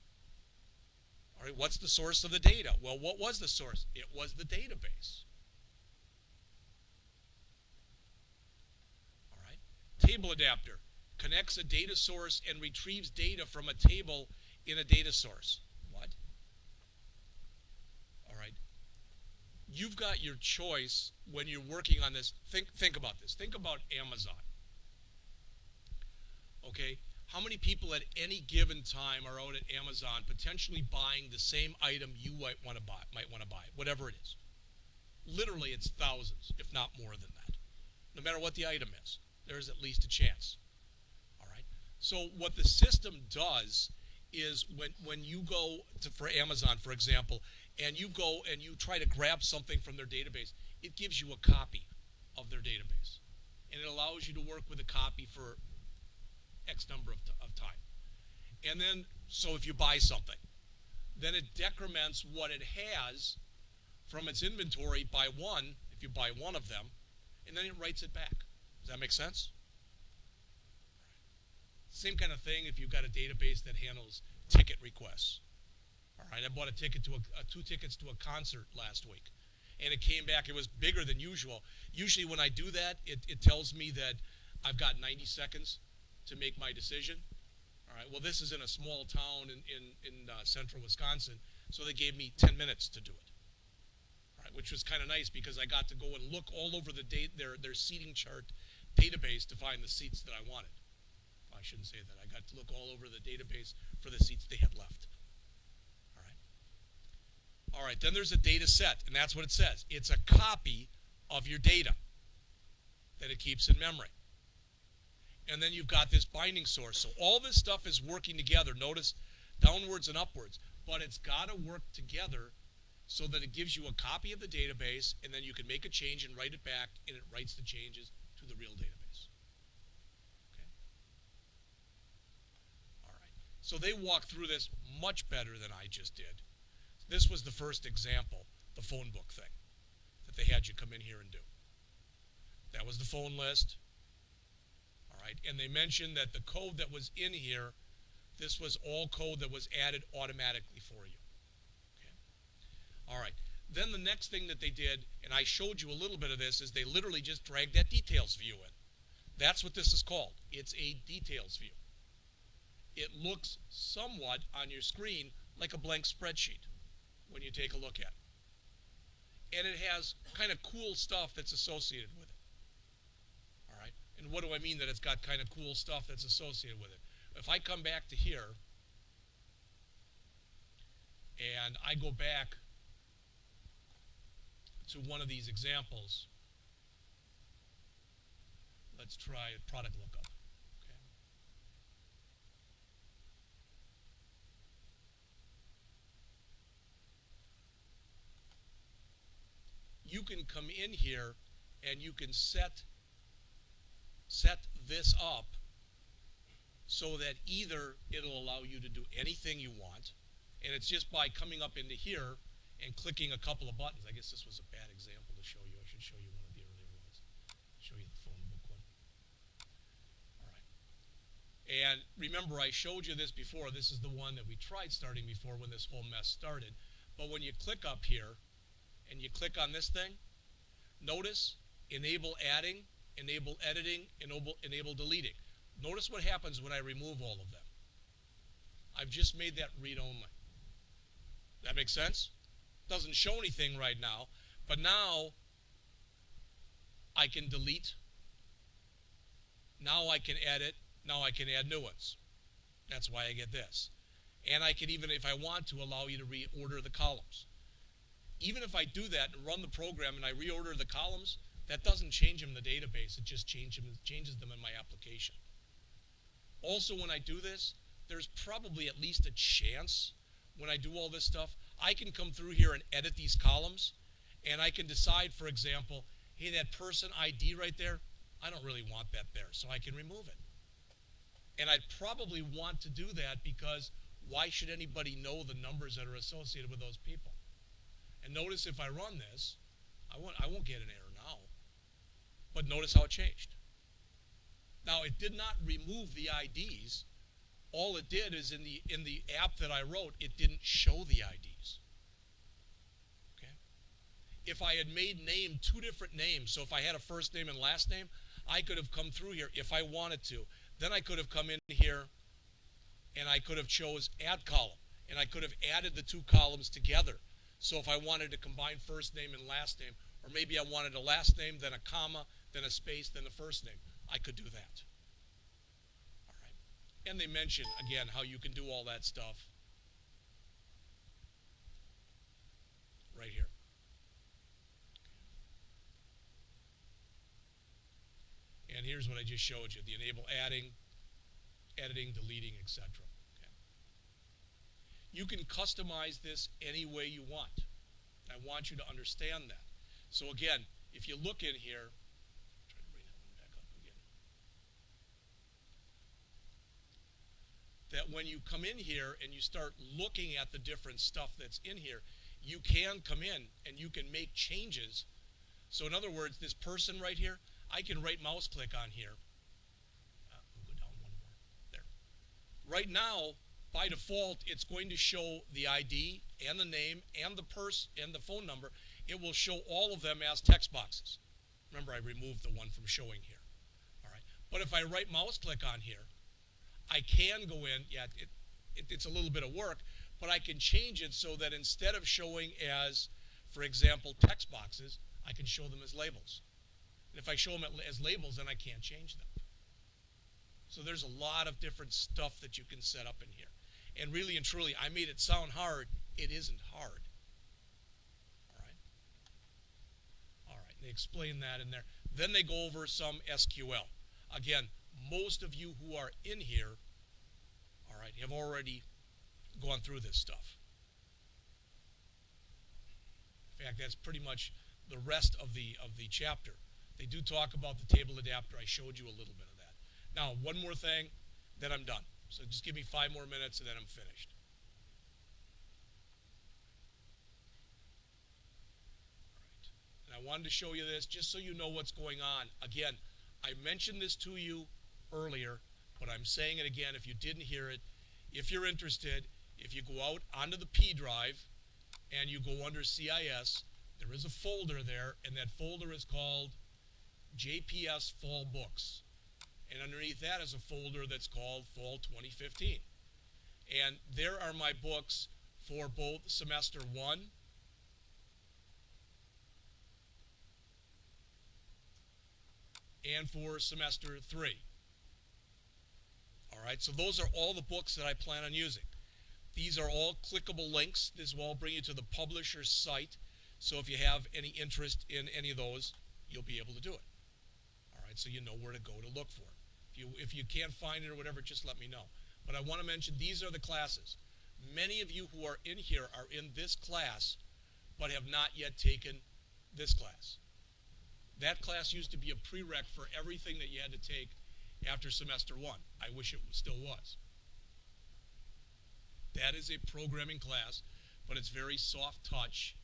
All right, what's the source of the data? Well, what was the source? It was the database. All right, table adapter connects a data source and retrieves data from a table in a data source. What? All right. You've got your choice when you're working on this. Think about this. Think about Amazon. Okay, how many people at any given time are out at Amazon potentially buying the same item you might want to buy, whatever it is? Literally, it's thousands, if not more than that. No matter what the item is, there's at least a chance. All right. So what the system does is when you go for Amazon, for example, and you go and you try to grab something from their database, it gives you a copy of their database. And it allows you to work with a copy for X number of time. And then, so if you buy something, then it decrements what it has from its inventory by 1, if you buy 1 of them, and then it writes it back. Does that make sense? Same kind of thing if you've got a database that handles ticket requests. All right, I bought a ticket to 2 tickets to a concert last week, and it came back. It was bigger than usual. Usually when I do that, it tells me that I've got 90 seconds to make my decision. All right, well, this is in a small town in central Wisconsin, so they gave me 10 minutes to do it. All right, which was kind of nice because I got to go and look all over their seating chart database to find the seats that I wanted. I shouldn't say that. I got to look all over the database for the seats they had left. All right. All right, then there's a data set, and that's what it says. It's a copy of your data that it keeps in memory. And then you've got this binding source. So all this stuff is working together. Notice downwards and upwards. But it's got to work together so that it gives you a copy of the database, and then you can make a change and write it back, and it writes the changes to the real database. Okay? All right. So they walk through this much better than I just did. This was the first example, the phone book thing, that they had you come in here and do. That was the phone list. All right. And they mentioned that the code that was in here, this was all code that was added automatically for you. Okay. All right. Then the next thing that they did, and I showed you a little bit of this, is they literally just dragged that details view in. That's what this is called. It's a details view. It looks somewhat on your screen like a blank spreadsheet when you take a look at it. And it has kind of cool stuff that's associated with it. All right? And what do I mean that it's got kind of cool stuff that's associated with it? If I come back to here, and I go back to one of these examples, let's try a product lookup. Okay. You can come in here and you can set this up so that either it'll allow you to do anything you want, and it's just by coming up into here and clicking a couple of buttons. I guess this was a bad example to show you. I should show you one of the earlier ones. Show you the phone book one. All right. And remember, I showed you this before. This is the one that we tried starting before when this whole mess started. But when you click up here and you click on this thing, notice enable adding, enable editing, enable deleting. Notice what happens when I remove all of them. I've just made that read only. That makes sense? Doesn't show anything right now, but now I can delete. Now I can edit. Now I can add new ones. That's why I get this. And I can even, if I want to, allow you to reorder the columns. Even if I do that and run the program and I reorder the columns, that doesn't change them in the database. It just changes them in my application. Also, when I do this, there's probably at least a chance when I do all this stuff, I can come through here and edit these columns, and I can decide, for example, hey, that person ID right there, I don't really want that there, so I can remove it. And I'd probably want to do that because why should anybody know the numbers that are associated with those people? And notice if I run this, I won't get an error now. But notice how it changed. Now, it did not remove the IDs. All it did is in the app that I wrote, it didn't show the IDs. Okay? If I had made name two different names, so if I had a first name and last name, I could have come through here if I wanted to. Then I could have come in here and I could have chose add column, and I could have added the two columns together. So if I wanted to combine first name and last name, or maybe I wanted a last name, then a comma, then a space, then the first name, I could do that. All right. And they mention, again, how you can do all that stuff right here. And here's what I just showed you, the enable adding, editing, deleting, etc. Okay. You can customize this any way you want. I want you to understand that. So again, if you look in here, try to bring that one back up again. That when you come in here and you start looking at the different stuff that's in here, you can come in and you can make changes. So in other words, this person right here, I can right mouse click on here. I'll go down one more. There. Right now, by default, it's going to show the ID and the name and the and the phone number. It will show all of them as text boxes. Remember, I removed the one from showing here. All right. But if I right mouse click on here, I can go in. Yeah, it's a little bit of work, but I can change it so that instead of showing as, for example, text boxes, I can show them as labels. And if I show them as labels, then I can't change them. So there's a lot of different stuff that you can set up in here. And really and truly, I made it sound hard. It isn't hard. All right. All right. They explain that in there. Then they go over some SQL. Again, most of you who are in here, all right, have already gone through this stuff. In fact, that's pretty much the rest of the chapter. They do talk about the table adapter. I showed you a little bit of that. Now, one more thing, then I'm done. So just give me 5 more minutes and then I'm finished. All right. And I wanted to show you this just so you know what's going on. Again, I mentioned this to you earlier, but I'm saying it again if you didn't hear it. If you're interested, if you go out onto the P drive and you go under CIS, there is a folder there, and that folder is called JPS Fall Books. And underneath that is a folder that's called Fall 2015. And there are my books for both semester 1 and for semester 3. All right, so those are all the books that I plan on using. These are all clickable links. This will all bring you to the publisher's site. So if you have any interest in any of those, you'll be able to do it. All right, so you know where to go to look for it. If you can't find it or whatever, just let me know. But I want to mention these are the classes. Many of you who are in here are in this class, but have not yet taken this class. That class used to be a prereq for everything that you had to take after semester 1. I wish it still was. That is a programming class, but it's very soft touch.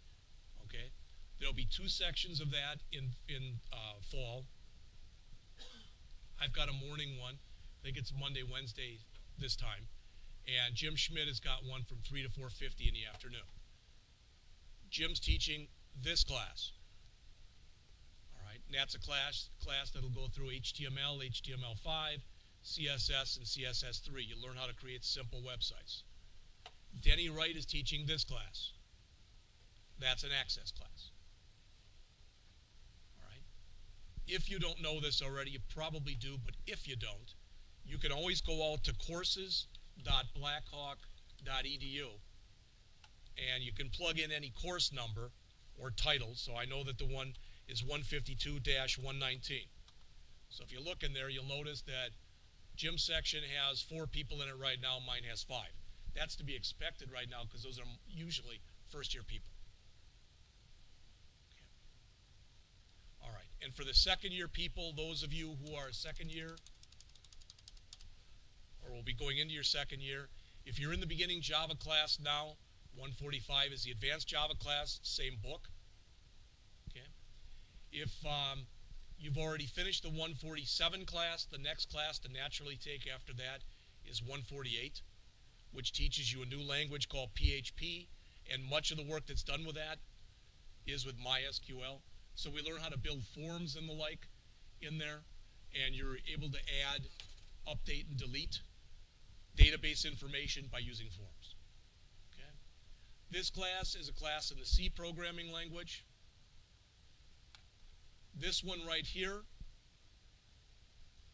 Okay, there'll be 2 sections of that in fall. I've got a morning one. I think it's Monday, Wednesday this time. And Jim Schmidt has got one from 3 to 4:50 in the afternoon. Jim's teaching this class. All right, and that's a class that'll go through HTML, HTML5, CSS, and CSS3. You learn how to create simple websites. Denny Wright is teaching this class. That's an access class. All right. If you don't know this already, you probably do, but if you don't, you can always go out to courses.blackhawk.edu and you can plug in any course number or title. So I know that the one is 152-119. So if you look in there, you'll notice that Jim's section has 4 people in it right now, mine has 5. That's to be expected right now because those are usually first-year people. Okay. All right, and for the second-year people, those of you who are second year or will be going into your second year, if you're in the beginning Java class now, 145 is the advanced Java class, same book. Okay. If you've already finished the 147 class, the next class to naturally take after that is 148. Which teaches you a new language called PHP, and much of the work that's done with that is with MySQL. So we learn how to build forms and the like in there, and you're able to add, update, and delete database information by using forms. Okay. This class is a class in the C programming language. This one right here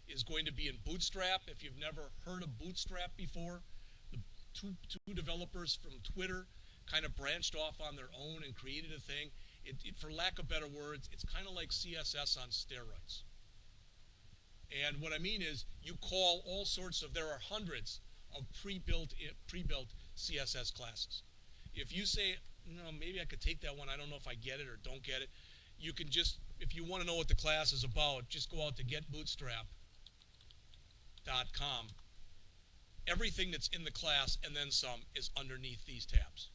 is going to be in Bootstrap. If you've never heard of Bootstrap before, Two developers from Twitter kind of branched off on their own and created a thing. For lack of better words, it's kind of like CSS on steroids. And what I mean is you call all sorts of, there are hundreds of pre-built CSS classes. If you say, no, maybe I could take that one, I don't know if I get it or don't get it, you can just, if you want to know what the class is about, just go out to getbootstrap.com. Everything that's in the class and then some is underneath these tabs.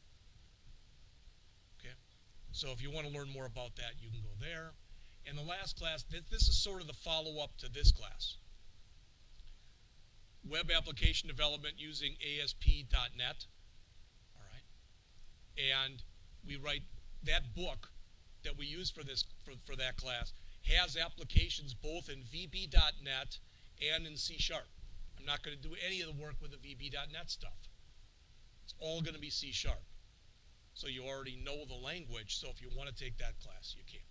Okay, so if you want to learn more about that, you can go there. And the last class, this is sort of the follow-up to this class. Web application development using ASP.NET. All right, and we write that book that we use for this for that class has applications both in VB.NET and in C#. I'm not going to do any of the work with the VB.NET stuff. It's all going to be C#. So you already know the language, so if you want to take that class, you can.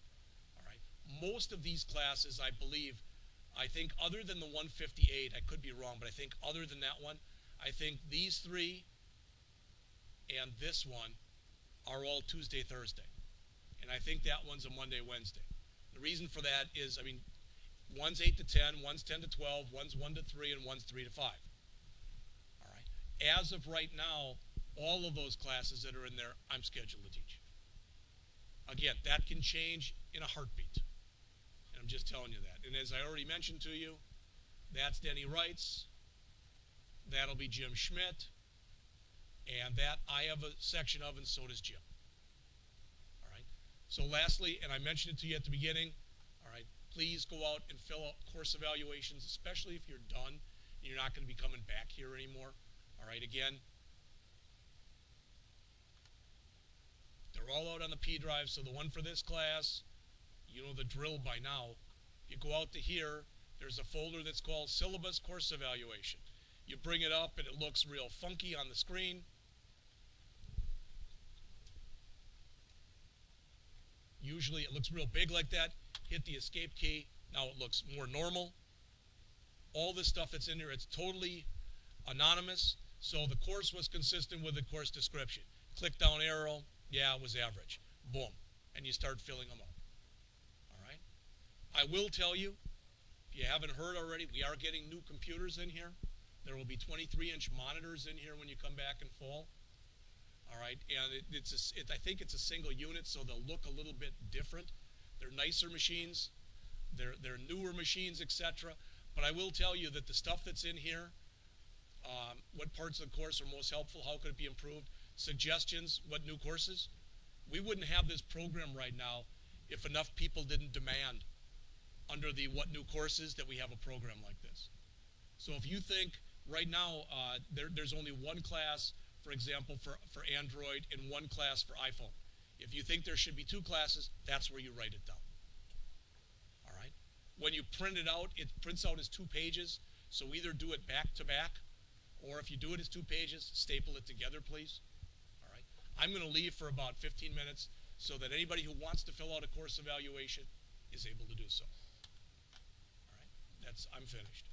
All right. Most of these classes, I believe, I think other than the 158, I could be wrong, but I think other than that one, I think these 3 and this one are all Tuesday, Thursday. And I think that one's a Monday, Wednesday. The reason for that is, I mean, one's 8 to 10, one's 10 to 12, one's 1 to 3, and one's 3 to 5. All right. As of right now, all of those classes that are in there, I'm scheduled to teach. Again, that can change in a heartbeat. And I'm just telling you that. And as I already mentioned to you, that's Denny Wrights. That'll be Jim Schmidt. And that I have a section of, and so does Jim. All right. So lastly, and I mentioned it to you at the beginning, all right, please go out and fill out course evaluations, especially if you're done and you're not going to be coming back here anymore. All right, again, they're all out on the P drive, so the one for this class, you know the drill by now. You go out to here, there's a folder that's called Syllabus Course Evaluation. You bring it up and it looks real funky on the screen. Usually it looks real big like that. Hit the escape key. Now it looks more normal. All this stuff that's in there, it's totally anonymous. So the course was consistent with the course description. Click down arrow. Yeah, it was average. Boom. And you start filling them up. All right. I will tell you, if you haven't heard already, we are getting new computers in here. There will be 23-inch monitors in here when you come back in fall. All right, and I think it's a single unit, so they'll look a little bit different. They're nicer machines, they're newer machines, etc. But I will tell you that the stuff that's in here, what parts of the course are most helpful, how could it be improved, suggestions, what new courses. We wouldn't have this program right now if enough people didn't demand under the what new courses that we have a program like this. So if you think right now there's only one class, for example, for Android and one class for iPhone. If you think there should be two classes, that's where you write it down. All right? When you print it out, it prints out as 2 pages, so either do it back to back, or if you do it as 2 pages, staple it together, please. All right? I'm going to leave for about 15 minutes so that anybody who wants to fill out a course evaluation is able to do so. All right? I'm finished.